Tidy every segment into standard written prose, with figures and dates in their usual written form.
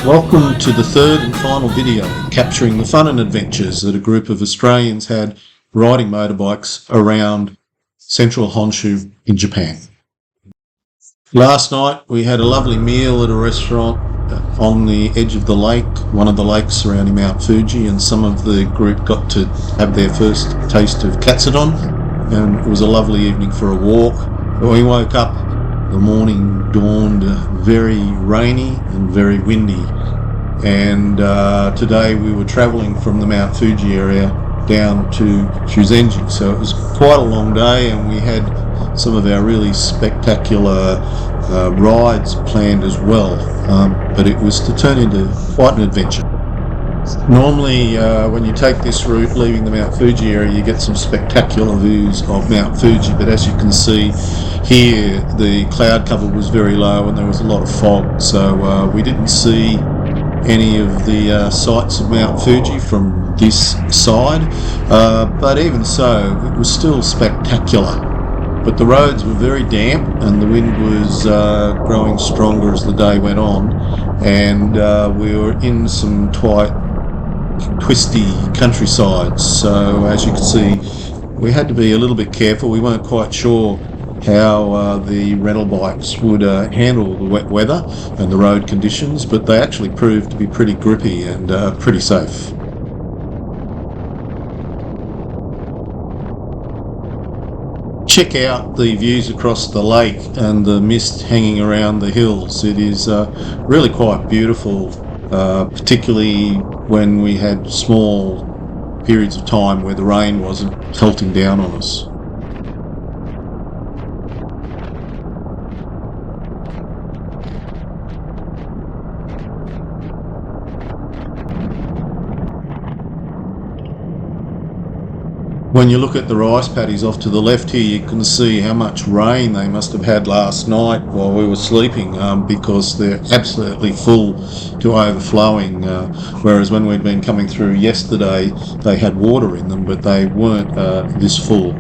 Welcome to the third and final video capturing the fun and adventures that a group of Australians had riding motorbikes around central Honshu in Japan. Last night we had a lovely meal at a restaurant on the edge of the lake, one of the lakes surrounding Mount Fuji, and some of the group got to have their first taste of katsudon, and it was a lovely evening for a walk. We woke up, the morning dawned very rainy and very windy, and today we were travelling from the Mount Fuji area down to Shuzenji, so it was quite a long day, and we had some of our really spectacular rides planned as well, but it was to turn into quite an adventure. Normally when you take this route leaving the Mount Fuji area, you get some spectacular views of Mount Fuji, but as you can see here, the cloud cover was very low and there was a lot of fog, so we didn't see any of the sights of Mount Fuji from this side, but even so it was still spectacular. But the roads were very damp and the wind was growing stronger as the day went on, and we were in some quite twisty countrysides, so as you can see we had to be a little bit careful. We weren't quite sure how the rental bikes would handle the wet weather and the road conditions, but they actually proved to be pretty grippy and pretty safe. Check out the views across the lake and the mist hanging around the hills. It is really quite beautiful, particularly when we had small periods of time where the rain wasn't pelting down on us. When you look at the rice paddies off to the left here, you can see how much rain they must have had last night while we were sleeping, because they're absolutely full to overflowing, whereas when we'd been coming through yesterday they had water in them, but they weren't this full.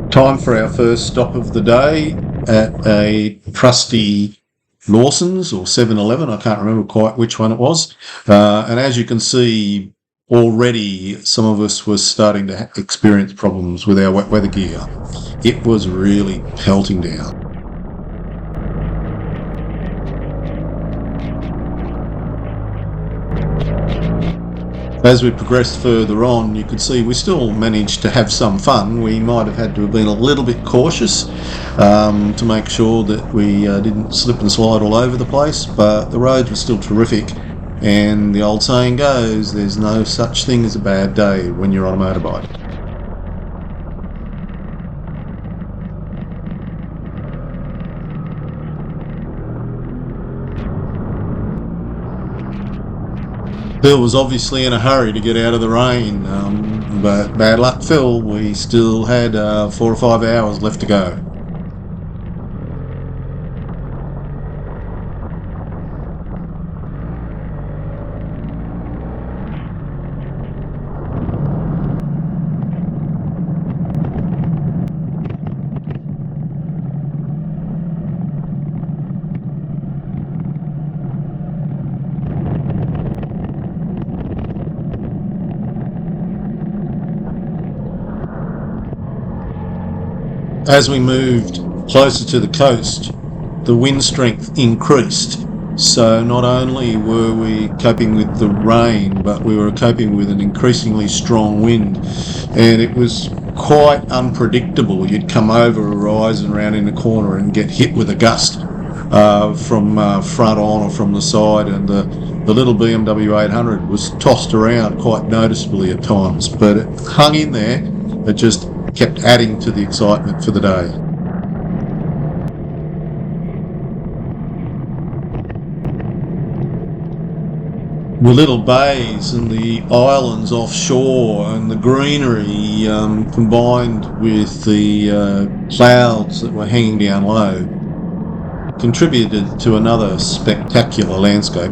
Time for our first stop of the day at a trusty Lawson's or 7-Eleven, I can't remember quite which one it was, and as you can see already some of us were starting to experience problems with our wet weather gear. It was really pelting down. As we progressed further on, you could see we still managed to have some fun. We might have had to have been a little bit cautious to make sure that we didn't slip and slide all over the place, but the roads were still terrific, and the old saying goes, there's no such thing as a bad day when you're on a motorbike. Phil was obviously in a hurry to get out of the rain, but bad luck Phil, we still had 4 or 5 hours left to go. As we moved closer to the coast, the wind strength increased, so not only were we coping with the rain, but we were coping with an increasingly strong wind, and it was quite unpredictable. You'd come over a rise and round in a corner and get hit with a gust from front on or from the side, and the little BMW 800 was tossed around quite noticeably at times, but it hung in there. It just kept adding to the excitement for the day. The little bays and the islands offshore and the greenery combined with the clouds that were hanging down low contributed to another spectacular landscape.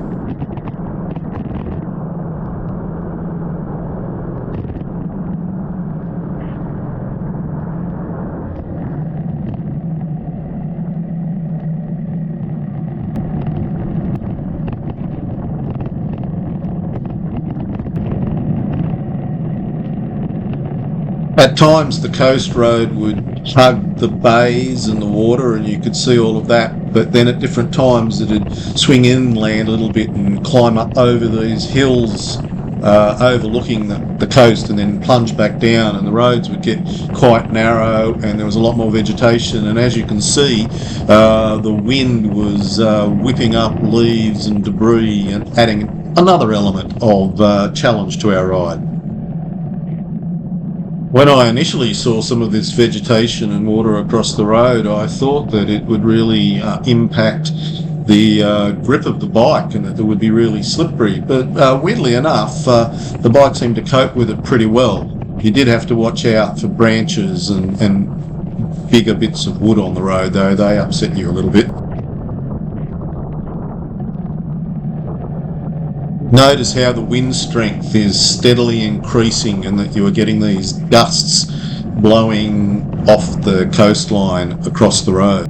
At times, the coast road would hug the bays and the water, and you could see all of that. But then at different times, it'd swing inland a little bit and climb up over these hills overlooking the coast, and then plunge back down. And the roads would get quite narrow, and there was a lot more vegetation. And as you can see, the wind was whipping up leaves and debris and adding another element of challenge to our ride. When I initially saw some of this vegetation and water across the road, I thought that it would really impact the grip of the bike and that it would be really slippery. But weirdly enough, the bike seemed to cope with it pretty well. You did have to watch out for branches and bigger bits of wood on the road, though. They upset you a little bit. Notice how the wind strength is steadily increasing and that you are getting these gusts blowing off the coastline across the road.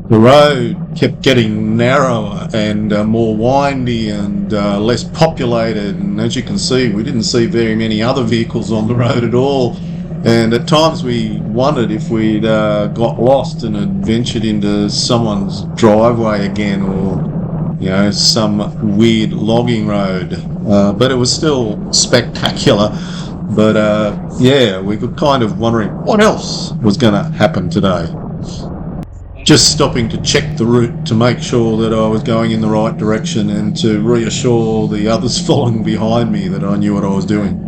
The road kept getting narrower and more windy and less populated, and as you can see, we didn't see very many other vehicles on the road at all. And at times we wondered if we'd got lost and had ventured into someone's driveway again, or some weird logging road. But it was still spectacular. But we were kind of wondering what else was going to happen today. Just stopping to check the route to make sure that I was going in the right direction and to reassure the others following behind me that I knew what I was doing.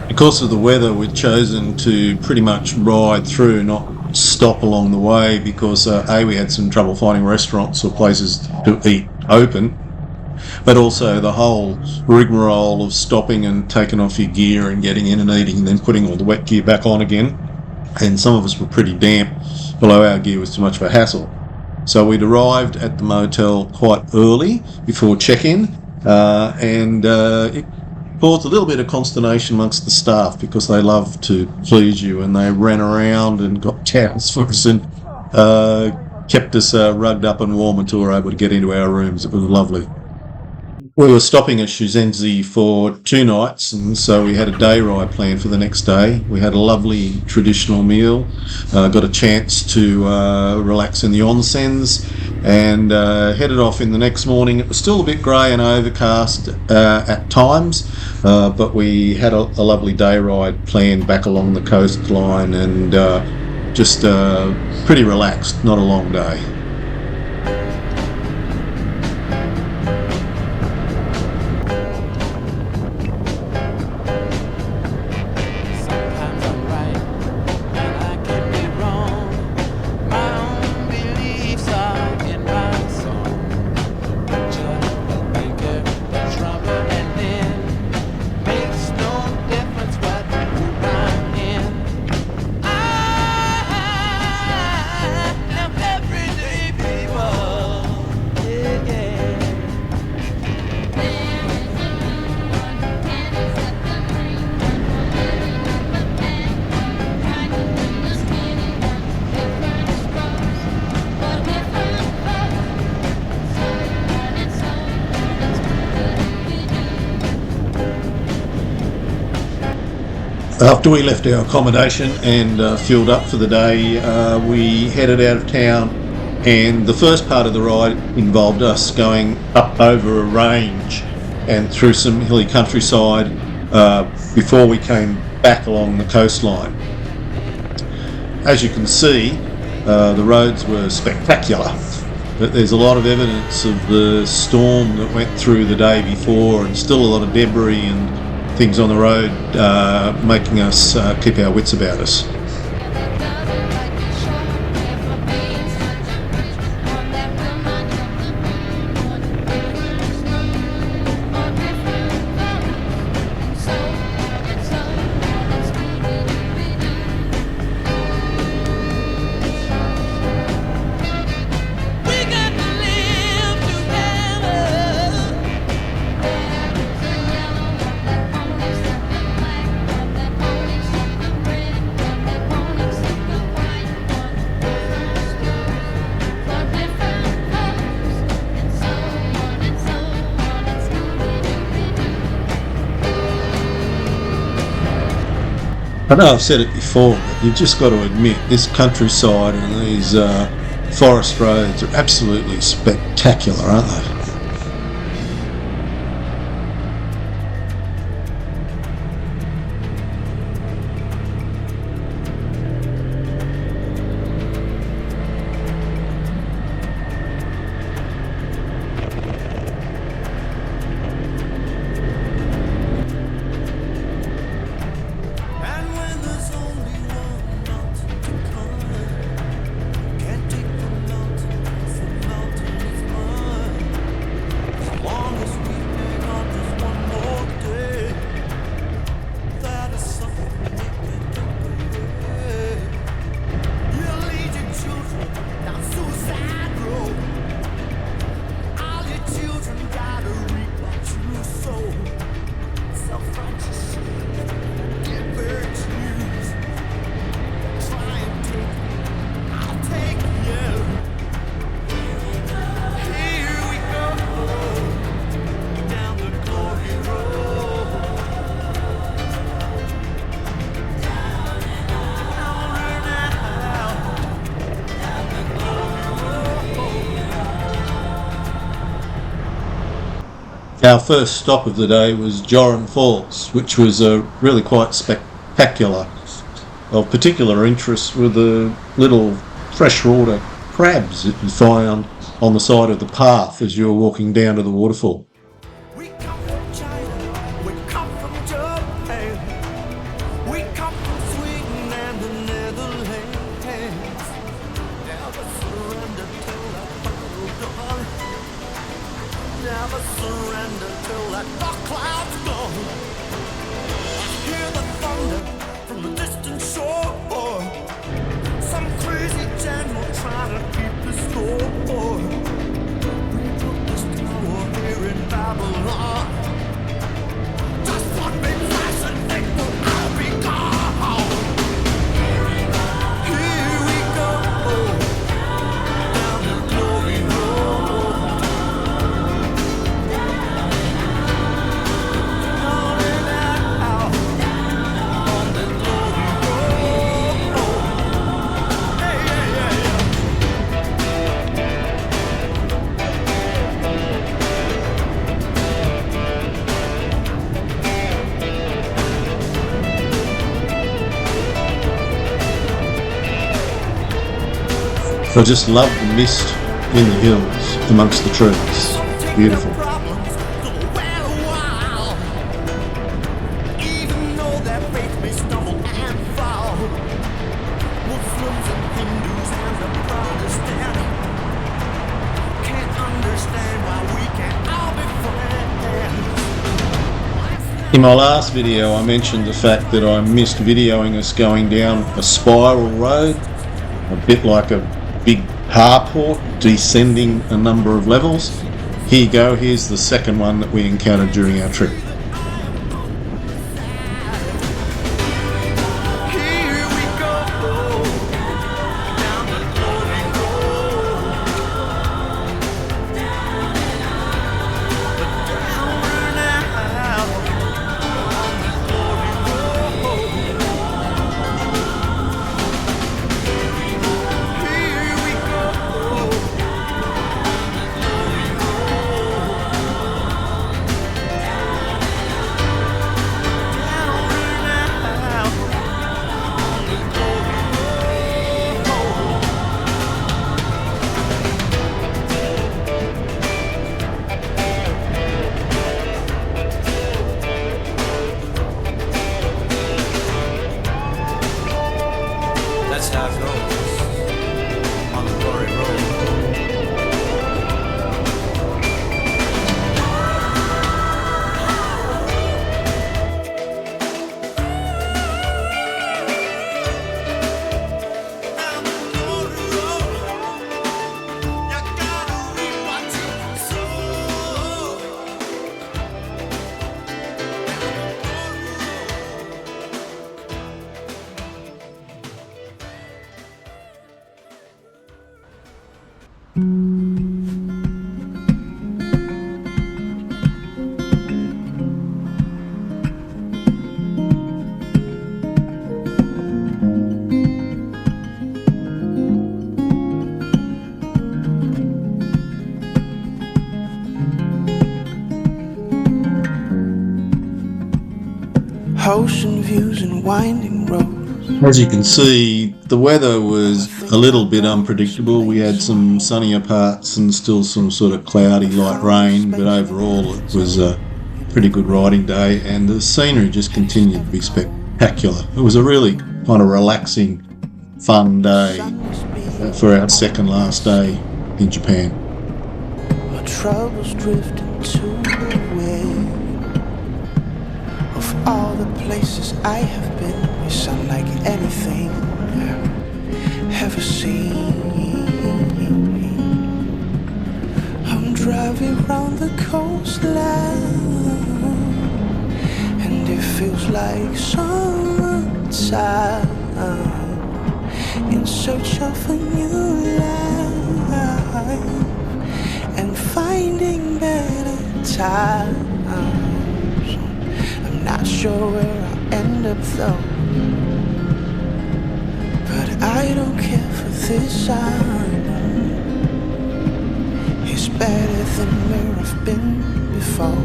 Because of the weather, we'd chosen to pretty much ride through, not stop along the way, because we had some trouble finding restaurants or places to eat open. but also the whole rigmarole of stopping and taking off your gear and getting in and eating and then putting all the wet gear back on again. And some of us were pretty damp below our gear was too much of a hassle. So we'd arrived at the motel quite early before check-in, and it caused a little bit of consternation amongst the staff because they love to please you, and they ran around and got towels for us and kept us rugged up and warm until we were able to get into our rooms. It was lovely. We were stopping at Shuzenzi for 2 nights, and so we had a day ride planned for the next day. We had a lovely traditional meal, got a chance to relax in the onsens, and headed off in the next morning. It was still a bit grey and overcast at times, but we had a lovely day ride planned back along the coastline, and just pretty relaxed, not a long day. After we left our accommodation and fueled up for the day, we headed out of town, and the first part of the ride involved us going up over a range and through some hilly countryside before we came back along the coastline. As you can see, the roads were spectacular, but there's a lot of evidence of the storm that went through the day before, and still a lot of debris and things on the road, making us keep our wits about us. I know I've said it before, but you've just got to admit this countryside and these forest roads are absolutely spectacular, aren't they? Our first stop of the day was Joran Falls, which was really quite spectacular. Of particular interest were the little freshwater crabs that you find on the side of the path as you're walking down to the waterfall. We come from China, we come from Japan, we come from Sweden and the Netherlands. Never surrender till I follow, darling. never surrender till that dark cloud's gone. I hear the thunder from a distant shore. Some crazy general trying to keep the score. We built this tower here in Babylon. Just one big flash and it will all be gone. Here we go, down the glory road. Down and out, on the glory road. Hey, yeah, yeah, yeah. I just love the mist in the hills amongst the trees. Beautiful. Even though their faith may stumble and fall, Muslims and Hindus and the Protestant can't understand why we can't all be friends. In my last video, I mentioned the fact that I missed videoing us going down a spiral road, a bit like a big carport descending a number of levels. Here you go, here's the second one that we encountered during our trip. Here we go, down the glory road. Down and out, on the glory road. Here we go, down and out, on the glory road. That's how it goes on the glory road. Down the glory road, you gotta reap what you sow. Ocean views and winding roads. As you can see, the weather was a little bit unpredictable. We had some sunnier parts and still some sort of cloudy light rain, but overall it was a pretty good riding day and the scenery just continued to be spectacular. It was a really kind of relaxing, fun day for our second last day in Japan. My troubles drifting to the wind. Of all the places I have been, you sound like anything I've ever seen. I'm driving round the coastline, and it feels like summertime. In search of a new life and finding better times. I'm not sure where I'll end up though, but I don't care for this. It's better than where I've been before.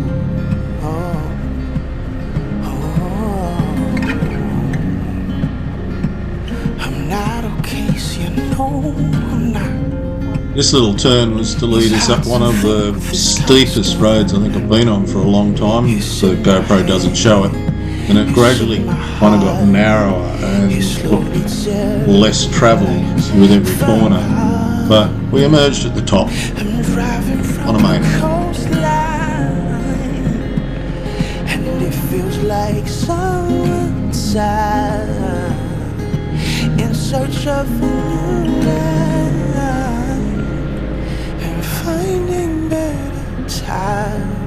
I'm not okay, so you know I'm not. This little turn was to lead us up one of the steepest roads I think I've been on for a long time. The GoPro doesn't show it, and it gradually kind of got narrower and looked less travelled with every corner. But we emerged at the top on a main. feels like someone sad in search of a new life and finding better time.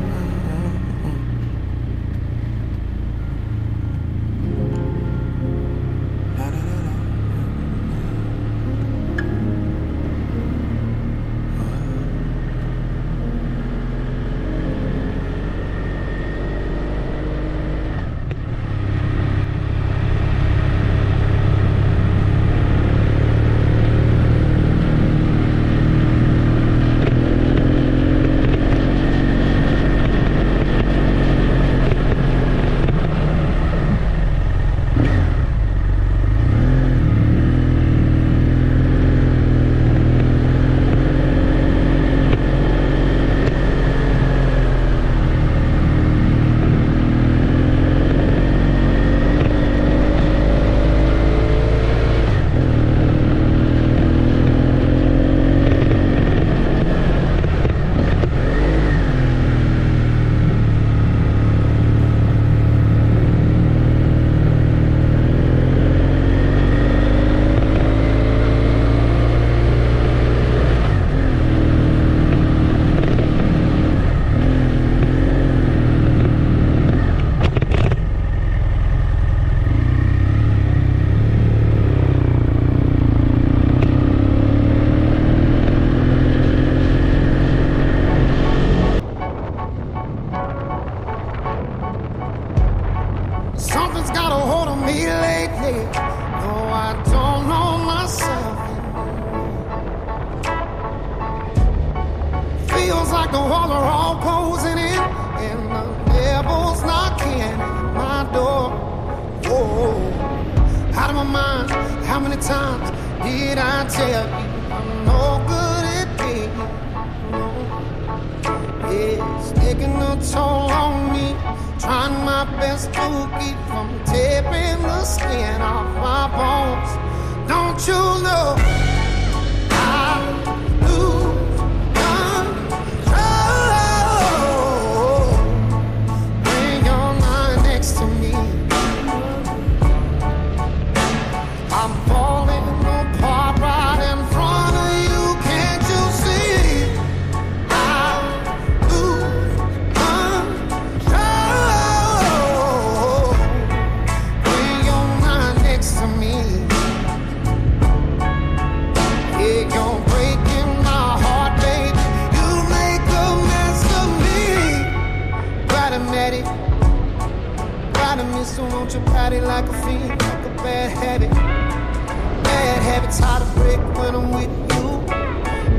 Something's got a hold of me lately. No, I don't know myself. Feels like the walls are all closing in, and the devil's knocking at my door. Whoa, out of my mind. How many times did I tell you I'm no good at being? It's taking a toll on me. Trying my best to keep from tearing the skin off my bones. Don't you know I lose control when you're lying next to me? I'm falling apart right in front of you. Can't you see? I lose control when you're not next to me. Yeah, you're breaking my heart, baby. You make a mess of me. Right, I'm at it. Right, I miss, so won't you pat it like a fiend, like a bad habit. Bad habits hard to break when I'm with you.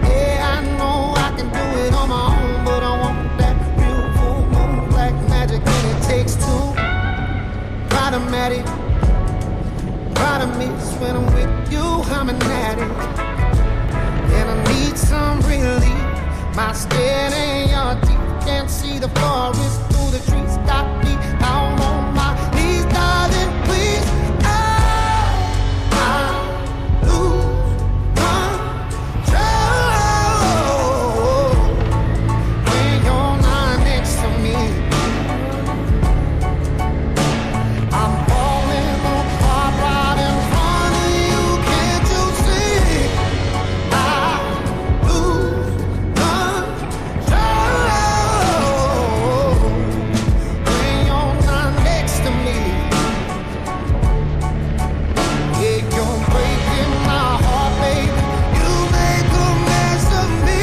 Yeah, I know I can do it on my own, but I want that real full moon, black magic, and it takes two. Right, I'm at it. Right, I miss when I'm with you, I'm an addict. And I need some relief. My skin ain't your deep. Can't see the forest through the trees. Got me out on my knees, darling, please. Oh, I lose control when you're not next to me. I'm falling apart right in front of you. Can't you see? I lose control when you're not next to me. Yeah, you're breaking my heart, baby. You make a mess of me.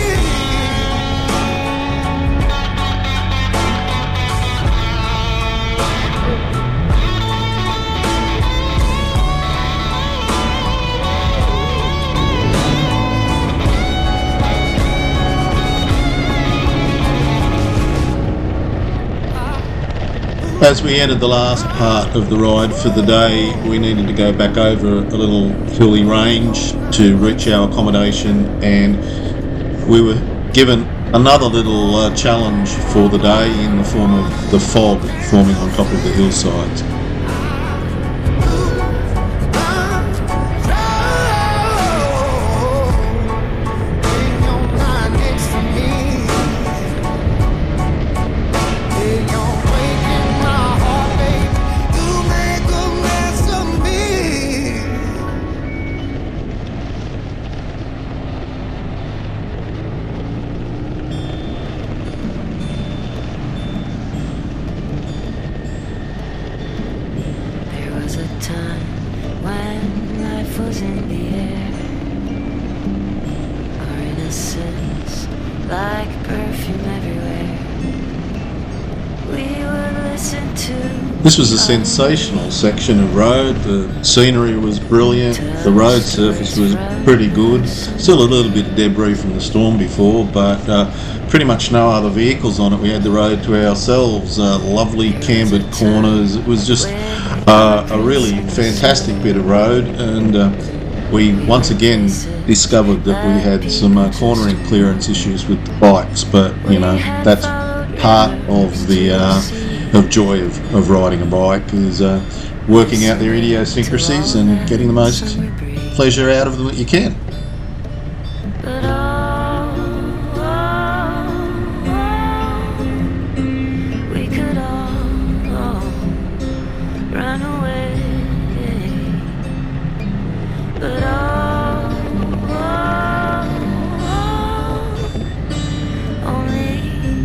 As we entered the last part of the ride for the day, we needed to go back over a little hilly range to reach our accommodation, and we were given another little challenge for the day in the form of the fog forming on top of the hillsides. You're breaking my heart. was in the air. Our innocence, like perfume everywhere. We would listen to. This was a sensational section of road. The scenery was brilliant. The road surface was pretty good. Still a little bit of debris from the storm before, but pretty much no other vehicles on it. We had the road to ourselves. Lovely cambered corners. It was just a really fantastic bit of road, and we once again discovered that we had some cornering clearance issues with the bikes. But you know, that's part of the joy of riding a bike, is working out their idiosyncrasies and getting the most pleasure out of them that you can. But we could all run away. But only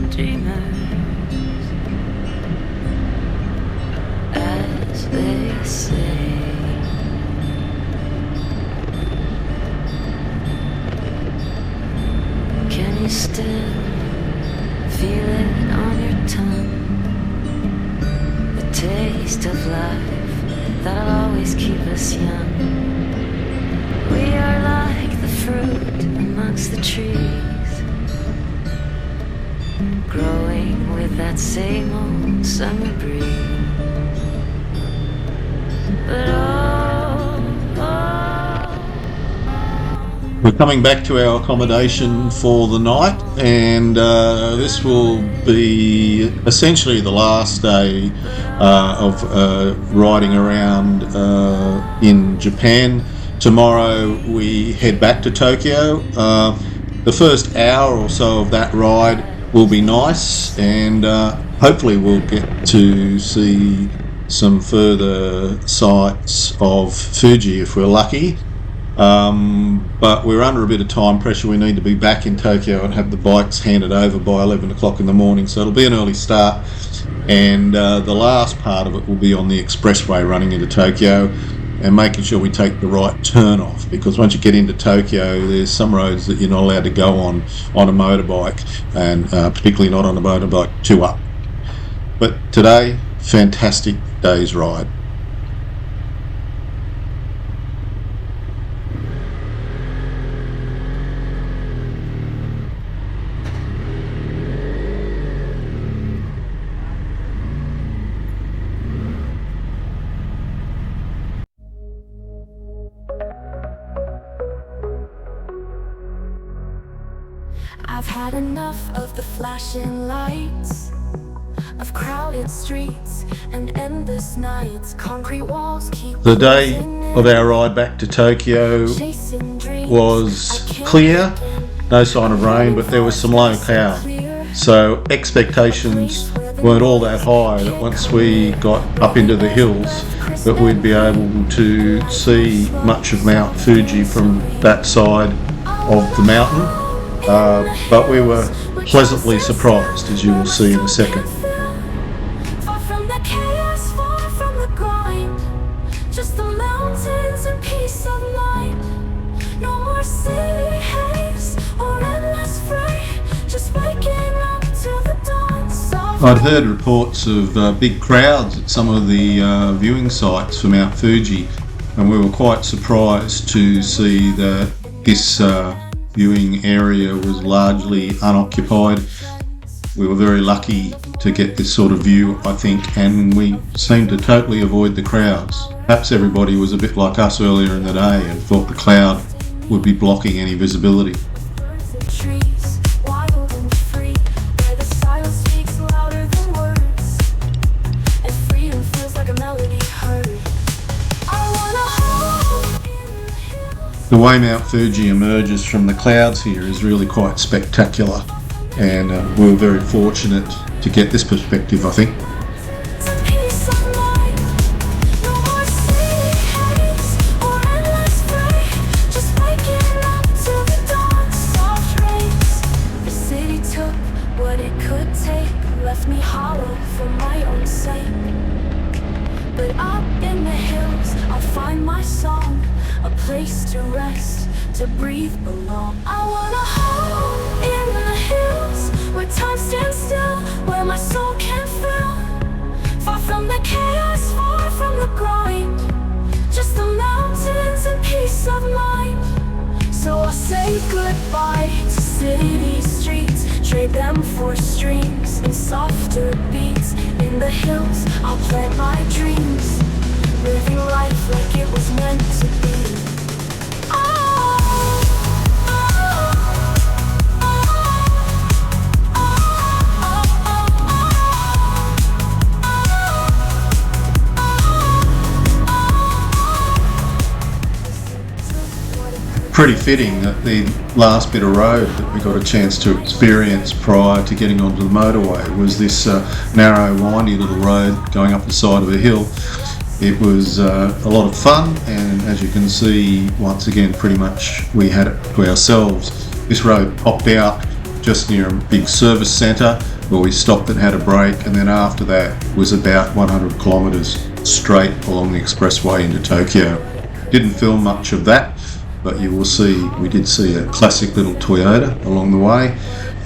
dreamers, as they say. Can you still feel it on your tongue? The taste of life that'll always keep us young. We are like the fruit amongst the trees, growing with that same old summer breeze. But We're coming back to our accommodation for the night, and this will be essentially the last day of riding around in Japan. Tomorrow we head back to Tokyo. The first hour or so of that ride will be nice, and hopefully we'll get to see some further sights of Fuji if we're lucky. But we're under a bit of time pressure. We need to be back in Tokyo and have the bikes handed over by 11 o'clock in the morning, so it'll be an early start, and the last part of it will be on the expressway running into Tokyo and making sure we take the right turn off, because once you get into Tokyo there's some roads that you're not allowed to go on a motorbike, and particularly not on a motorbike 2-up. But today, fantastic day's ride. I've had enough of the flashing lights, of crowded streets and endless nights. Concrete walls keep The day of our ride back to Tokyo chasing dreams. was clear, no sign of rain, but there was some low cloud. So expectations weren't all that high that once we got up into the hills that we'd be able to see much of Mount Fuji from that side of the mountain. But we were pleasantly surprised, as you will see in a second. Far from the chaos, far from the grind, just the mountains and peace of mind. No more city haze or endless fray, just waking up to the dawn. I'd heard reports of big crowds at some of the viewing sites for Mount Fuji, and we were quite surprised to see that this viewing area was largely unoccupied. We were very lucky to get this sort of view, I think, and we seemed to totally avoid the crowds. Perhaps everybody was a bit like us earlier in the day and thought the cloud would be blocking any visibility. Birds and trees, wild and free, where the silence speaks louder than words, and freedom feels like a melody heard. I wanna hold in the hills. The way Mount Fuji emerges from the clouds here is really quite spectacular, and we were very fortunate to get this perspective, I think. Peace of mind, no more city haze or endless fray, just waking up to the dawn. Soft rains, the city took what it could take, left me hollow for my own sake. But up in the hills, I'll find my song. home, a place to rest, to breathe belong. I want a home in the hills, where time stands still, where my soul can feel. Far from the chaos, far from the grind, just the mountains and peace of mind. So I'll say goodbye to city streets, trade them for streams and softer beats. In the hills, I'll plant my dreams, living life like it was meant to be. Pretty fitting that the last bit of road that we got a chance to experience prior to getting onto the motorway was this narrow, windy little road going up the side of a hill. It was a lot of fun, and as you can see, once again, pretty much we had it to ourselves. This road popped out just near a big service centre where we stopped and had a break, and then after that was about 100 kilometres straight along the expressway into Tokyo. Didn't film much of that, but you will see, we did see a classic little Toyota along the way.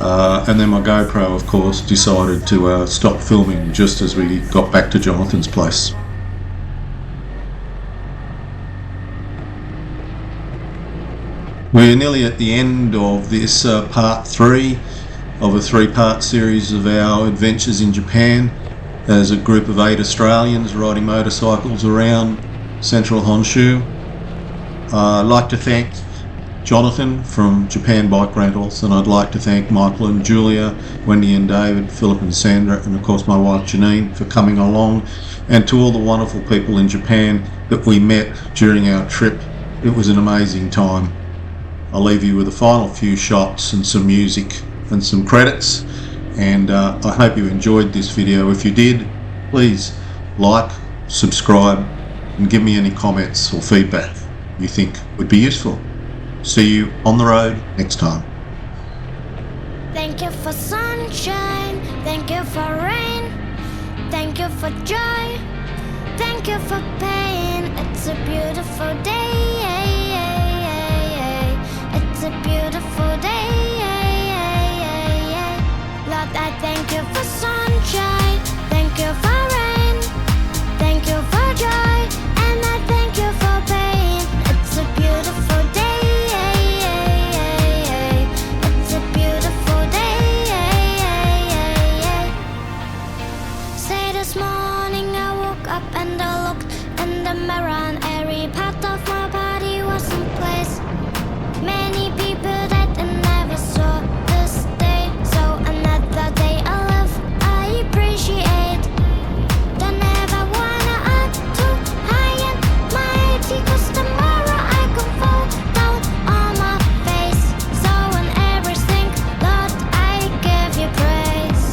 And then my GoPro, of course, decided to stop filming just as we got back to Jonathan's place. We're nearly at the end of this part 3 of a 3-part series of our adventures in Japan as a group of 8 Australians riding motorcycles around central Honshu. I'd like to thank Jonathan from Japan Bike Rentals, and I'd like to thank Michael and Julia, Wendy and David, Philip and Sandra, and of course my wife Janine for coming along, and to all the wonderful people in Japan that we met during our trip. It was an amazing time. I'll leave you with a final few shots and some music and some credits, and I hope you enjoyed this video. If you did, please like, subscribe, and give me any comments or feedback you think would be useful. See you on the road next time. Thank you for sunshine, thank you for rain, thank you for joy, thank you for pain. It's a beautiful day, it's a beautiful day. Lord, I thank you for sunshine, thank you for rain, thank you for joy, and I thank you for pain. It's a beautiful day. It's a beautiful day. Say this morning I woke up and I looked in the mirror and every part of my body was in place. Many people that I never saw this day, so another day I live, I appreciate. Don't ever wanna act too high and mighty, 'cause tomorrow I can fall down on my face. So in everything, Lord, I give you praise,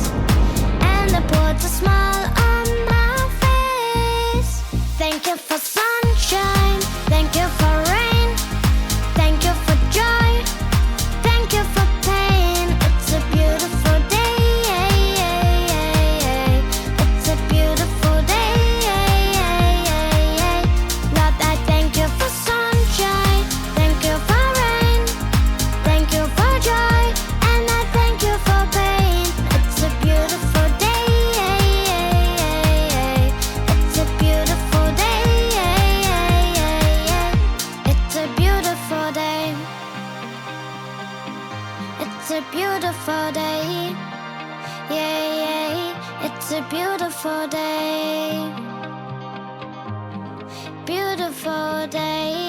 and I put a smile on my face. Thank you for sunshine, thank you for rain, thank you for joy, thank you for pain. It's a beautiful day. It's a beautiful day. Lord, I thank you for sunshine, thank you for rain, thank you for joy, and I thank you for pain. It's a beautiful day. It's a beautiful day. It's a beautiful day. It's a beautiful day. It's a beautiful day. Beautiful day.